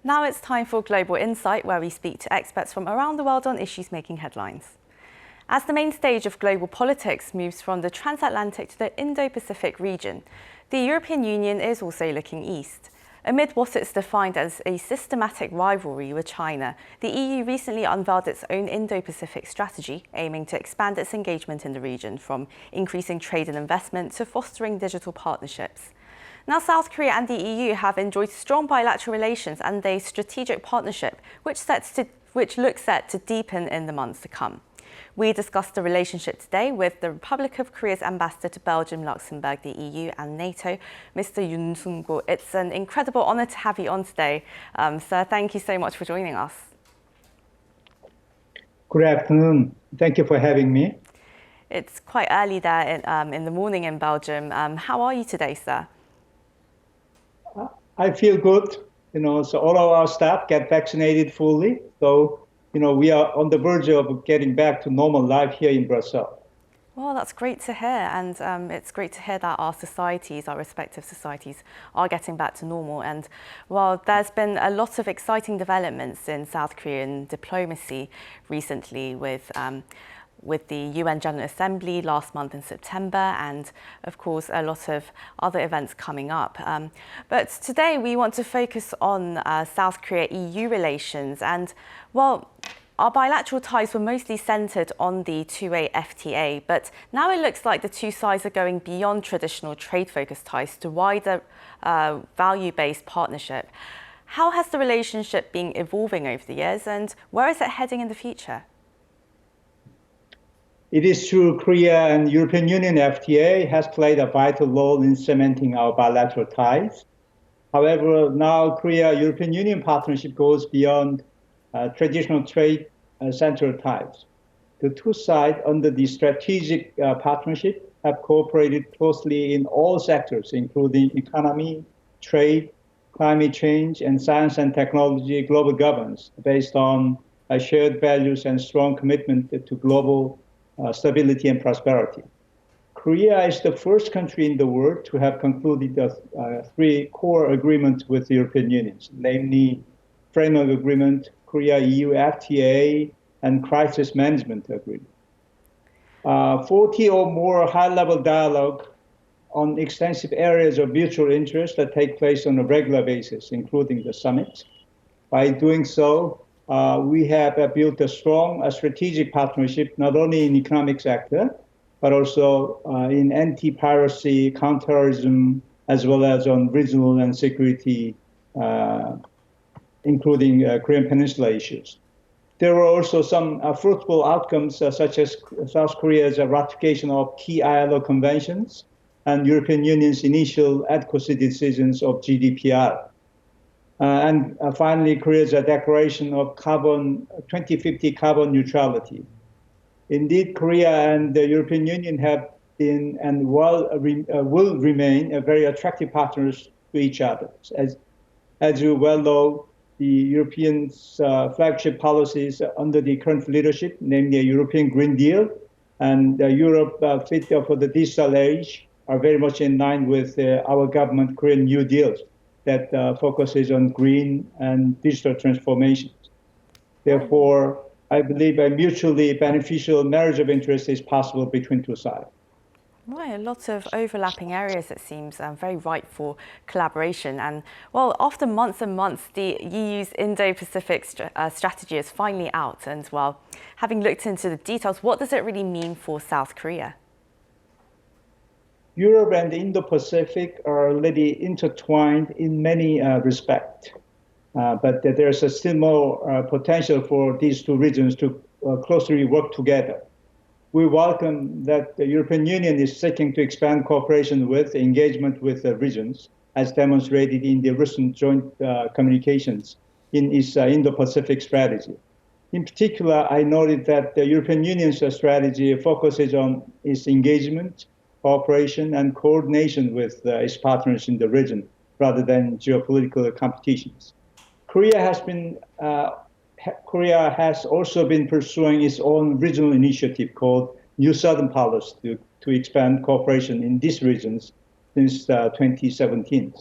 Now it's time for Global Insight, where we speak to experts from around the world on issues making headlines. As the main stage of global politics moves from the transatlantic to the Indo-Pacific region, the European Union is also looking east. Amid what it's defined as a systematic rivalry with China, the EU recently unveiled its own Indo-Pacific strategy, aiming to expand its engagement in the region from increasing trade and investment to fostering digital partnerships. Now, South Korea and the EU have enjoyed strong bilateral relations and a strategic partnership which looks set to deepen in the months to come. We discussed the relationship today with the Republic of Korea's ambassador to Belgium, Luxembourg, the EU and NATO, Mr. Yoon. It's an incredible honour to have you on today. Sir, thank you so much for joining us. Good afternoon. Thank you for having me. It's quite early there in the morning in Belgium. How are you today, sir? I feel good. So all of our staff get vaccinated fully. So, we are on the verge of getting back to normal life here in Brussels. Well, that's great to hear. And it's great to hear that our respective societies are getting back to normal. And while there's been a lot of exciting developments in South Korean diplomacy recently with the UN General Assembly last month in September, and of course a lot of other events coming up. But today we want to focus on South Korea-EU relations, and well, our bilateral ties were mostly centred on the two-way FTA, but now it looks like the two sides are going beyond traditional trade-focused ties to wider value-based partnership. How has the relationship been evolving over the years, and where is it heading in the future? It is true, Korea and European Union FTA has played a vital role in cementing our bilateral ties. However, now Korea-European Union partnership goes beyond traditional trade-centered ties. The two sides under the strategic partnership have cooperated closely in all sectors, including economy, trade, climate change, and science and technology global governance, based on shared values and strong commitment to global stability and prosperity. Korea is the first country in the world to have concluded three core agreements with the European Union, namely Framework Agreement, Korea-EU FTA, and Crisis Management Agreement. 40 or more high-level dialogue on extensive areas of mutual interest that take place on a regular basis, including the summits. By doing so, we have built a strong strategic partnership, not only in economic sector, but also in anti-piracy, counterterrorism, as well as on regional and security, including Korean Peninsula issues. There were also some fruitful outcomes, such as South Korea's ratification of key ILO conventions and European Union's initial adequacy decisions of GDPR. And finally, Korea's declaration of 2050 carbon neutrality. Indeed, Korea and the European Union have been and will remain very attractive partners to each other. As you well know, the Europeans' flagship policies under the current leadership, namely a European Green Deal and Europe Fit for the Digital Age, are very much in line with our government Korean New Deal that focuses on green and digital transformations. Therefore, I believe a mutually beneficial marriage of interest is possible between two sides. Right, a lot of overlapping areas, it seems, very ripe for collaboration. And well, after months and months, the EU's Indo-Pacific strategy is finally out. And well, having looked into the details, what does it really mean for South Korea? Europe and the Indo-Pacific are already intertwined in many respects, but there's still more potential for these two regions to closely work together. We welcome that the European Union is seeking to expand cooperation with engagement with the regions, as demonstrated in the recent joint communications in its Indo-Pacific strategy. In particular, I noted that the European Union's strategy focuses on its engagement, cooperation, and coordination with its partners in the region, rather than geopolitical competitions. Korea has also been pursuing its own regional initiative called New Southern Policy to expand cooperation in these regions since 2017.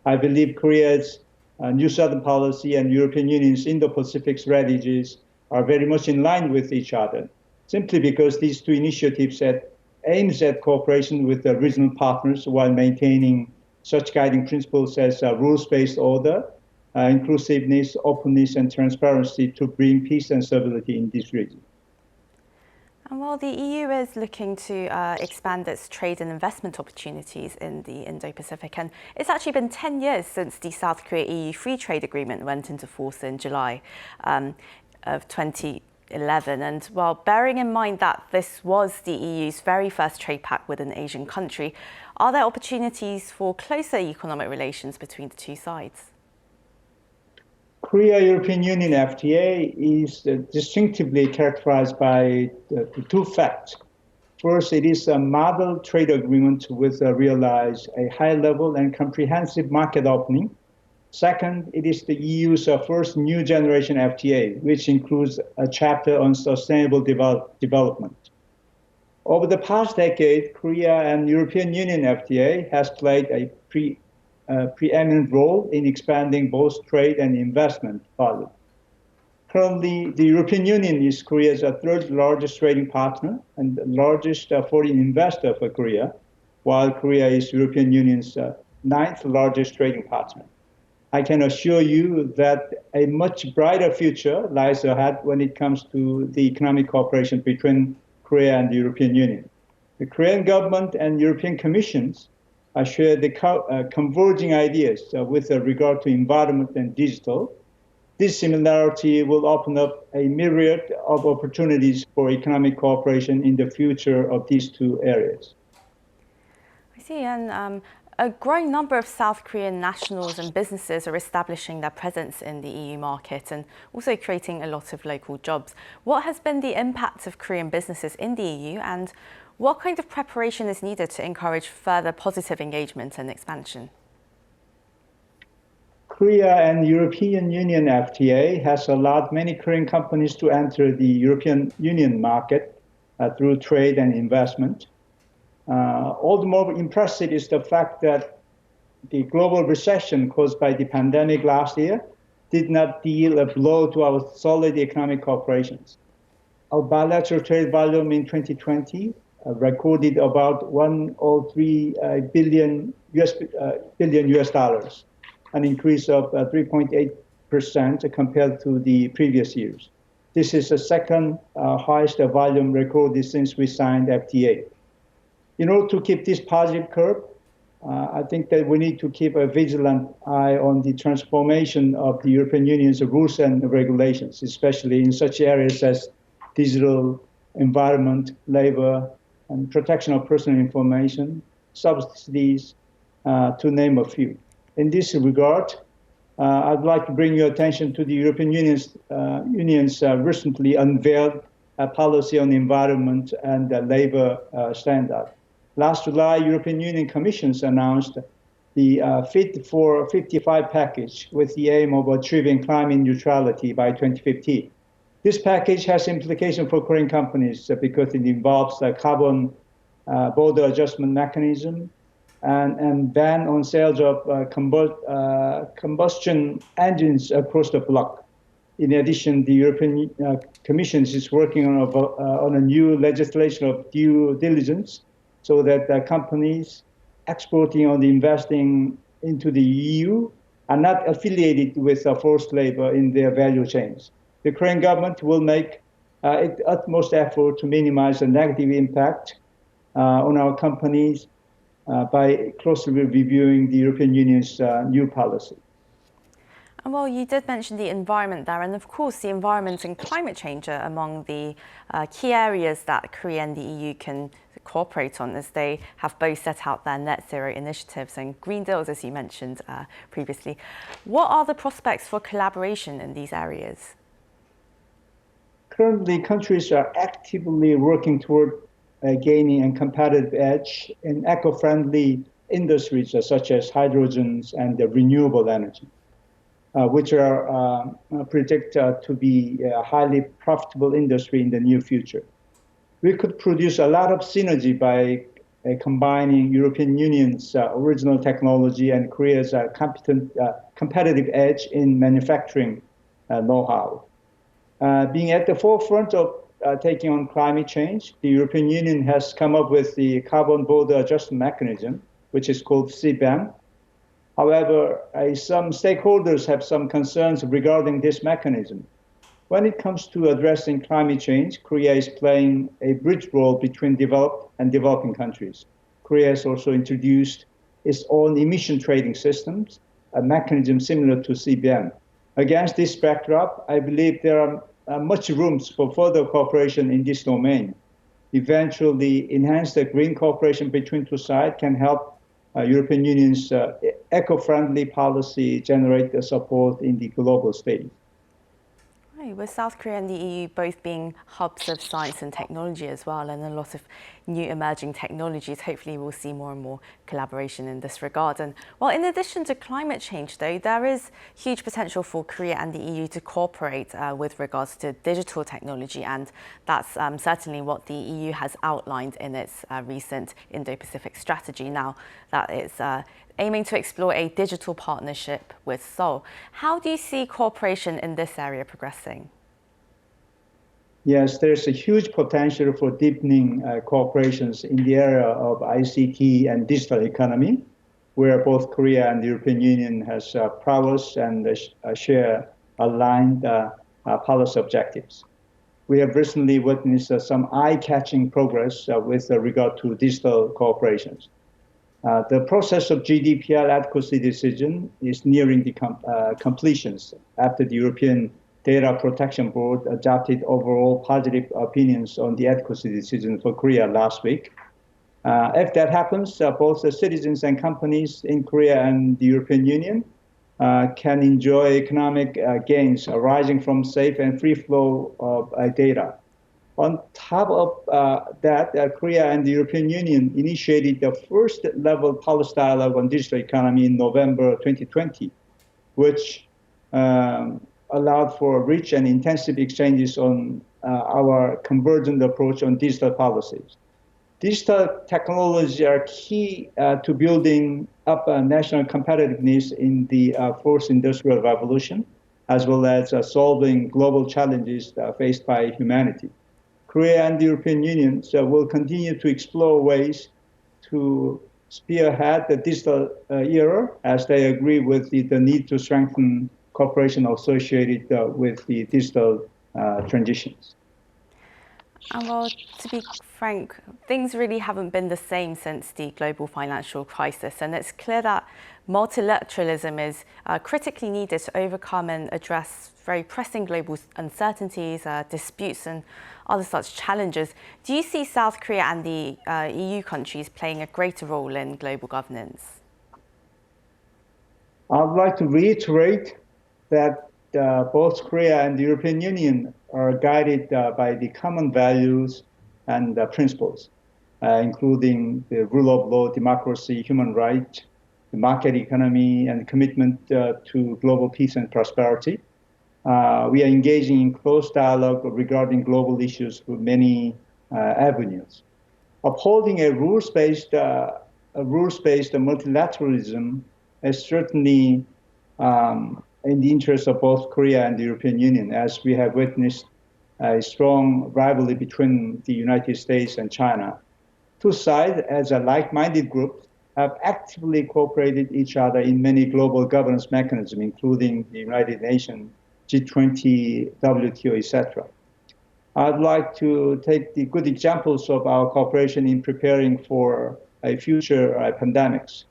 I believe Korea's New Southern policy and European Union's Indo-Pacific strategies are very much in line with each other, simply because these two initiatives aims at cooperation with the regional partners while maintaining such guiding principles as rules-based order, inclusiveness, openness, and transparency to bring peace and stability in this region. And while the EU is looking to expand its trade and investment opportunities in the Indo-Pacific, and it's actually been 10 years since the South Korea-EU Free Trade Agreement went into force in July of 2011. And while bearing in mind that this was the EU's very first trade pact with an Asian country, are there opportunities for closer economic relations between the two sides? Korea-European Union FTA is distinctively characterized by the two facts. First, it is a model trade agreement with realize a high-level and comprehensive market opening. Second, it is the EU's first new generation FTA, which includes a chapter on sustainable development. Over the past decade, Korea and European Union FTA has played a preeminent role in expanding both trade and investment volume. Currently, the European Union is Korea's third largest trading partner and the largest foreign investor for Korea, while Korea is European Union's ninth largest trading partner. I can assure you that a much brighter future lies ahead when it comes to the economic cooperation between Korea and the European Union. The Korean government and European Commissions share the converging ideas with regard to environment and digital. This similarity will open up a myriad of opportunities for economic cooperation in the future of these two areas. I see, and a growing number of South Korean nationals and businesses are establishing their presence in the EU market and also creating a lot of local jobs. What has been the impact of Korean businesses in the EU, and what kind of preparation is needed to encourage further positive engagement and expansion? Korea and European Union FTA has allowed many Korean companies to enter the European Union market through trade and investment. All the more impressive is the fact that the global recession caused by the pandemic last year did not deal a blow to our solid economic cooperations. Our bilateral trade volume in 2020 recorded about $103 billion US dollars, an increase of 3.8% compared to the previous years. This is the second highest volume recorded since we signed FTA. In order to keep this positive curve, I think that we need to keep a vigilant eye on the transformation of the European Union's rules and regulations, especially in such areas as digital, environment, labor, and protection of personal information, subsidies, to name a few. In this regard, I'd like to bring your attention to the European Union's recently unveiled policy on environment and labor standard. Last July, European Union Commission announced the Fit for 55 package with the aim of achieving climate neutrality by 2050. This package has implications for Korean companies because it involves a carbon border adjustment mechanism and ban on sales of combustion engines across the bloc. In addition, the European Commission is working on a new legislation of due diligence so that companies exporting or investing into the EU are not affiliated with forced labor in their value chains. The Korean government will make its utmost effort to minimize the negative impact on our companies by closely reviewing the European Union's new policy. Well, you did mention the environment there, and of course the environment and climate change are among the key areas that Korea and the EU can cooperate on, as they have both set out their net zero initiatives and green deals, as you mentioned previously. What are the prospects for collaboration in these areas? Currently, countries are actively working toward gaining a competitive edge in eco-friendly industries such as hydrogens and renewable energy, which are predicted to be a highly profitable industry in the near future. We could produce a lot of synergy by combining European Union's original technology and Korea's competitive edge in manufacturing know-how. Being at the forefront of taking on climate change, the European Union has come up with the Carbon Border Adjustment Mechanism, which is called CBAM. However, some stakeholders have some concerns regarding this mechanism. When it comes to addressing climate change, Korea is playing a bridge role between developed and developing countries. Korea has also introduced its own emission trading systems, a mechanism similar to CBAM. Against this backdrop, I believe there are much room for further cooperation in this domain. Eventually, enhance the green cooperation between two sides can help European Union's eco-friendly policy generate the support in the global stage. Right, with South Korea and the EU both being hubs of science and technology as well, and a lot of new emerging technologies, hopefully we'll see more and more collaboration in this regard. And well, in addition to climate change, though, there is huge potential for Korea and the EU to cooperate with regards to digital technology, and that's certainly what the EU has outlined in its recent Indo-Pacific strategy. Now, that is aiming to explore a digital partnership with Seoul. How do you see cooperation in this area progressing? Yes, there's a huge potential for deepening cooperations in the area of ICT and digital economy, where both Korea and the European Union has prowess and share aligned policy objectives. We have recently witnessed some eye-catching progress with regard to digital cooperations. The process of GDPR adequacy decision is nearing the completions after the European Data Protection Board adopted overall positive opinions on the adequacy decision for Korea last week. If that happens, both the citizens and companies in Korea and the European Union can enjoy economic gains arising from safe and free flow of data. On top of that, Korea and the European Union initiated the first level policy dialogue on digital economy in November 2020, which allowed for rich and intensive exchanges on our convergent approach on digital policies. Digital technologies are key to building up national competitiveness in the fourth industrial revolution, as well as solving global challenges faced by humanity. Korea and the European Union will continue to explore ways to spearhead the digital era as they agree with the need to strengthen cooperation associated with the digital transitions. And well, to be frank, things really haven't been the same since the global financial crisis, and it's clear that multilateralism is critically needed to overcome and address very pressing global uncertainties, disputes and other such challenges. Do you see South Korea and the EU countries playing a greater role in global governance? I'd like to reiterate that both Korea and the European Union are guided by the common values and principles, including the rule of law, democracy, human rights, the market economy, and commitment to global peace and prosperity. We are engaging in close dialogue regarding global issues through many avenues. Upholding a rules-based multilateralism is certainly in the interest of both Korea and the European Union, as we have witnessed a strong rivalry between the United States and China. Two sides, as a like-minded group, have actively cooperated each other in many global governance mechanisms, including the United Nations, G20, WTO, etc. I'd like to take the good examples of our cooperation in preparing for a future pandemics.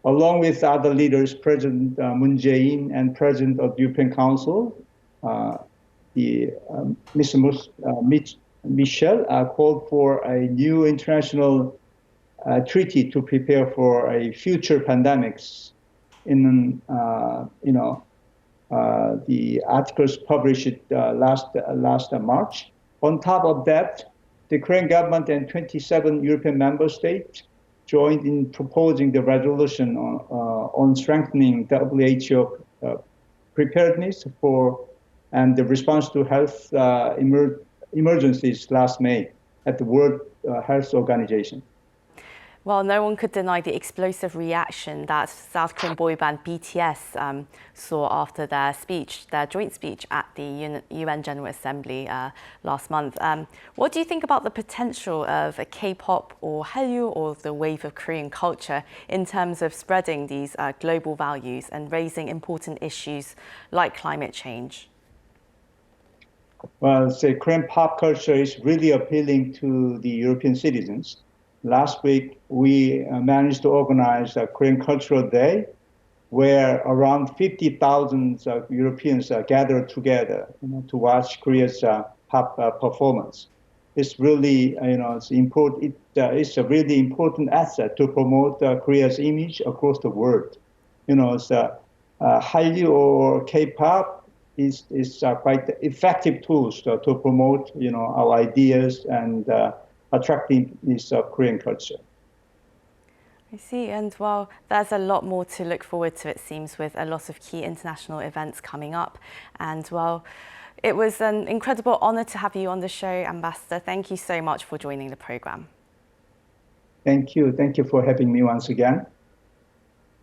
Along with other leaders, President Moon Jae-in and President of the European Council, Mr. Michel, called for a new international treaty to prepare for a future pandemics. In the articles published last March. On top of that, the Korean government and 27 European member states joined in proposing the resolution on strengthening WHO preparedness for and the response to health emergencies last May at the World Health Organization. Well, no one could deny the explosive reaction that South Korean boy band BTS saw after their joint speech at the UN General Assembly last month. What do you think about the potential of a K-pop or Hallyu or the wave of Korean culture in terms of spreading these global values and raising important issues like climate change? Well, Korean pop culture is really appealing to the European citizens. Last week, we managed to organize a Korean Cultural Day where around 50,000 Europeans gathered together to watch Korea's pop performance. It's really, it's important. It's a really important asset to promote Korea's image across the world. Hallyu or K-pop is quite effective tools to promote, our ideas and attracting this Korean culture. I see, and well, there's a lot more to look forward to, it seems, with a lot of key international events coming up. And well, it was an incredible honor to have you on the show, Ambassador. Thank you so much for joining the program. Thank you. Thank you for having me once again.